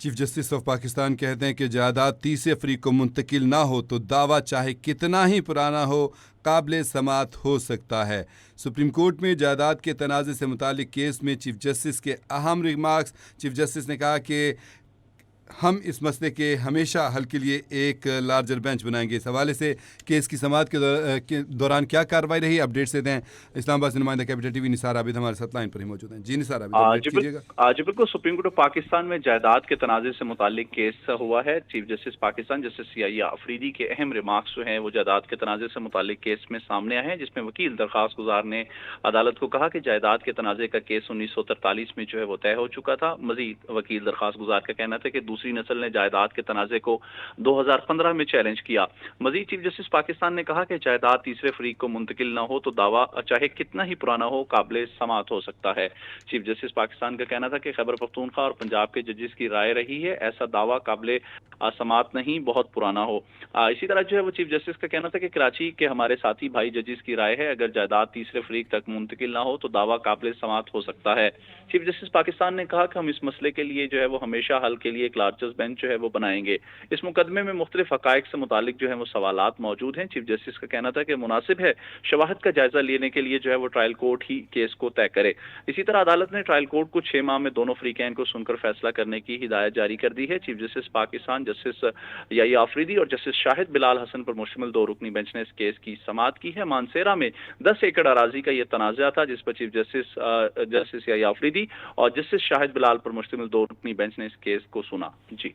Chief justice of Pakistan کہتے ہیں کہ جائیداد تیسرے فریق کو منتقل نہ ہو تو دعویٰ چاہے کتنا ہی پرانا ہو قابل سماعت ہو سکتا ہے۔ سپریم کورٹ میں جائیداد کے تنازع سے متعلق کیس میں چیف جسٹس کے اہم ریمارکس۔ چیف جسٹس نے کہا کہ ہم اس مسئلے کے ہمیشہ حل کے لیے ایک لارجر بینچ بنائیں گے۔ اس حوالے سے کیس کی سماعت کے دوران کیا کارروائی رہی، اپڈیٹ سے دیں۔ اسلام آباد سے نمائندہ کیپٹل ٹی وی نثار عابد ہمارے ساتھ لائن پر ہی موجود ہیں۔ جی نثار عابد، اپڈیٹ کیجیے گا۔ جی بالکل، سپریم کورٹ آف پاکستان میں جائیداد کے تنازع سے متعلق کیس ہوا ہے۔ چیف جسٹس پاکستان جسٹس یحییٰ آفریدی کے اہم ریمارکس جو ہیں وہ جائیداد کے تنازع سے متعلق کیس میں سامنے آئے ہیں، جس میں وکیل درخواست گزار نے عدالت کو کہا کہ جائیداد کے تنازع کا کیس 1943 میں جو ہے وہ طے ہو چکا تھا۔ مزید وکیل درخواست گزار کا کہنا تھا کہ دوسری نسل نے جائیداد کے تنازع کو 2015 میں چیلنج کیا۔ مزید چیف جسٹس پاکستان نے کہا کہ جائیداد تیسرے فریق کو منتقل نہ ہو تو دعویٰ چاہے کتنا ہی پرانا ہو قابل سماعت ہو سکتا ہے۔ چیف جسٹس پاکستان کا کہنا تھا کہ خیبر پختونخوا اور پنجاب کے ججز کی رائے رہی ہے، ایسا دعویٰ قابل سماعت نہیں، بہت پرانا ہو۔ اسی طرح جو ہے وہ چیف جسٹس کا کہنا تھا کہ کراچی کے ہمارے ساتھی بھائی ججز کی رائے ہے، اگر جائیداد تیسرے فریق تک منتقل نہ ہو تو دعویٰ قابل سماعت ہو سکتا ہے۔ چیف جسٹس پاکستان نے کہا کہ ہم اس مسئلے کے لیے جو ہے وہ ہمیشہ حل کے لیے ایک لارجر بینچ جو ہے وہ بنائیں گے۔ اس مقدمے میں مختلف حقائق سے متعلق جو ہے وہ سوالات موجود ہیں۔ چیف جسٹس کا کہنا تھا کہ مناسب ہے شواہد کا جائزہ لینے کے لیے جو ہے وہ ٹرائل کورٹ ہی کیس کو طے کرے۔ اسی طرح عدالت نے ٹرائل کورٹ کو 6 ماہ میں دونوں فریقین کو سن کر فیصلہ کرنے کی ہدایت جاری کر دی ہے۔ چیف جسٹس پاکستان جسٹس یحییٰ آفریدی اور جسٹس شاہد بلال حسن پر مشتمل 2 رکنی بینچ نے اس کیس کی سماعت کی ہے۔ مانسیرا میں 10 ایکڑ اراضی کا یہ تنازع تھا، جس پر چیف جسٹس یحییٰ آفریدی اور جسٹس شاہد بلال پر مشتمل 2 رکنی بینچ نے اس کیس کو سنا۔ جی